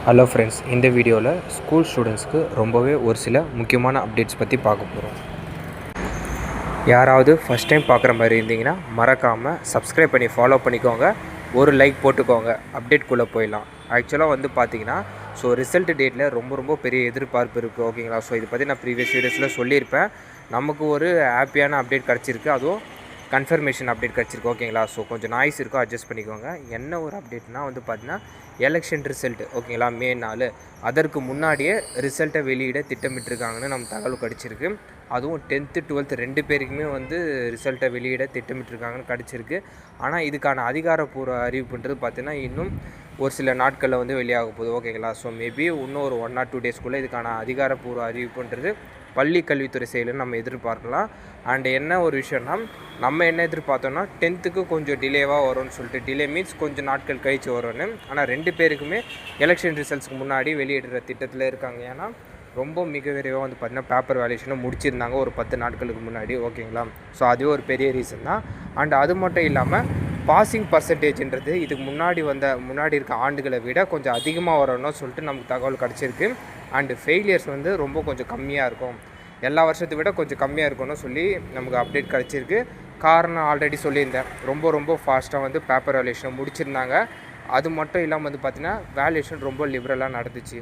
Hello friends, இந்த வீடியோவில் school ஸ்டூடெண்ட்ஸ்க்கு ரொம்பவே ஒரு சில முக்கியமான அப்டேட்ஸ் பற்றி பார்க்க போகிறோம். யாராவது ஃபஸ்ட் டைம் பார்க்குற மாதிரி இருந்தீங்கன்னா மறக்காமல் சப்ஸ்கிரைப் பண்ணி ஃபாலோ பண்ணிக்கோங்க, ஒரு லைக் போட்டுக்கோங்க. அப்டேட்குள்ளே போயிடலாம். ஆக்சுவலாக வந்து பார்த்தீங்கன்னா ரிசல்ட் டேட்டில் ரொம்ப பெரிய எதிர்பார்ப்பு இருக்குது. ஓகேங்களா? இதை பற்றி நான் ப்ரீவியஸ் வீடியோஸில் சொல்லியிருப்பேன். நமக்கு ஒரு ஹாப்பியான அப்டேட் கிடச்சிருக்கு, அதுவும் கன்ஃபர்மேஷன் அப்டேட் கிடச்சிருக்கு. ஓகேங்களா? கொஞ்சம் நாய்ஸ் இருக்கும், அட்ஜஸ்ட் பண்ணிக்கோங்க. என்ன ஒரு அப்டேட்னால் வந்து பார்த்தீங்கன்னா எலெக்ஷன் ரிசல்ட். ஓகேங்களா? மே 4 அதற்கு முன்னாடியே ரிசல்ட்டை வெளியிட திட்டமிட்டிருக்காங்கன்னு நம்ம தகவல் கிடச்சிருக்கு. அதுவும் 10th 12th 2 பேருக்குமே வந்து ரிசல்ட்டை வெளியிட திட்டமிட்டிருக்காங்கன்னு கிடச்சிருக்கு. ஆனால் இதுக்கான அதிகாரப்பூர்வ அறிவிப்புன்றது பார்த்திங்கன்னா இன்னும் ஒரு சில நாட்களில் வந்து வெளியாக போகுது. ஓகேங்களா? மேபி இன்னும் ஒரு 1 or 2 டேஸ்க்குள்ளே இதுக்கான அதிகாரப்பூர்வ அறிவிப்புன்றது பள்ளி கல்வித்துறை செயலுன்னு நம்ம எதிர்பார்க்கலாம். அண்ட் என்ன ஒரு விஷயம்னா, நம்ம என்ன எதிர்பார்த்தோம்னா 10th கொஞ்சம் டிலேவாக வரும்னு சொல்லிட்டு, டிலே மீன்ஸ் கொஞ்சம் நாட்கள் கழித்து வரும்னு. ஆனால் 2 பேருக்குமே எலெக்ஷன் ரிசல்ட்ஸ்க்கு முன்னாடி வெளியிடுற திட்டத்தில் இருக்காங்க. ஏன்னா ரொம்ப மிக விரைவாக வந்து பார்த்திங்கன்னா பேப்பர் வேல்யூஷனை முடிச்சிருந்தாங்க ஒரு 10 நாட்களுக்கு முன்னாடி. ஓகேங்களா? அதுவே ஒரு பெரிய ரீசன் தான். அண்ட் அது மட்டும் இல்லாமல் பாசிங் பர்சன்டேஜ்ன்றது இதுக்கு முன்னாடி இருக்க ஆண்டுகளை விட கொஞ்சம் அதிகமாக வரணும்னு சொல்லிட்டு நமக்கு தகவல் கிடச்சிருக்கு. அண்டு ஃபெயிலியர்ஸ் வந்து கொஞ்சம் கம்மியாக இருக்கும், எல்லா வருஷத்தை விட கொஞ்சம் கம்மியாக இருக்கும்னு சொல்லி நமக்கு அப்டேட் கிடச்சிருக்கு. காரணம் ஆல்ரெடி சொல்லியிருந்தேன், ரொம்ப ஃபாஸ்ட்டாக வந்து பேப்பர் வேல்யூஷனை முடிச்சிருந்தாங்க. அது மட்டும் இல்லாமல் வந்து பார்த்திங்கன்னா வேல்யூஷன் ரொம்ப லிபரலாக நடந்துச்சு.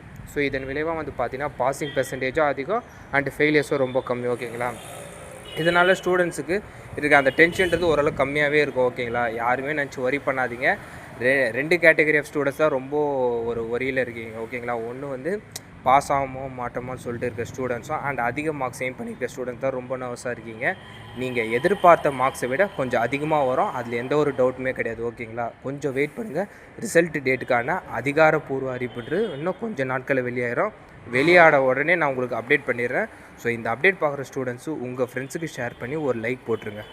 இதன் விளைவாக வந்து பார்த்திங்கன்னா பாசிங் பெர்சன்டேஜும் அதிகம் அண்டு ஃபெயிலியர்ஸும் ரொம்ப கம்மி. ஓகேங்களா? இதனால் ஸ்டூடெண்ட்ஸுக்கு இருக்க அந்த டென்ஷன்றது ஓரளவு கம்மியாகவே இருக்கும். ஓகேங்களா? யாருமே நினச்சி ஒரி பண்ணாதீங்க. 2 கேட்டகரி ஆஃப் ஸ்டூடெண்ட்ஸ் தான் ரொம்ப ஒரு ஒரியில் இருக்கீங்க. ஓகேங்களா? ஒன்று வந்து பாஸ் ஆகாமோ மாட்டோமான்னு சொல்லிட்டு இருக்க ஸ்டூடெண்ட்ஸும் அண்ட் அதிக மார்க்ஸ் எய்ம் பண்ணியிருக்க ஸ்டூடெண்ட்ஸ் தான் ரொம்ப நர்வஸாக இருக்கீங்க. நீங்கள் எதிர்பார்த்த மார்க்ஸை விட கொஞ்சம் அதிகமாக வரும், அதில் எந்த ஒரு டவுட்டுமே கிடையாது. ஓகேங்களா? கொஞ்சம் வெயிட் பண்ணுங்கள். ரிசல்ட் டேட்டுக்கான அதிகாரப்பூர்வ அறிவிப்பு இன்னும் கொஞ்சம் நாட்களில் வெளியாட உடனே நான் உங்களுக்கு அப்டேட் பண்ணிடுறேன். இந்த அப்டேட் பார்க்குற ஸ்டூடெண்ட்ஸு உங்கள் ஃப்ரெண்ட்ஸுக்கு ஷேர் பண்ணி ஒரு லைக் போட்டுருங்க.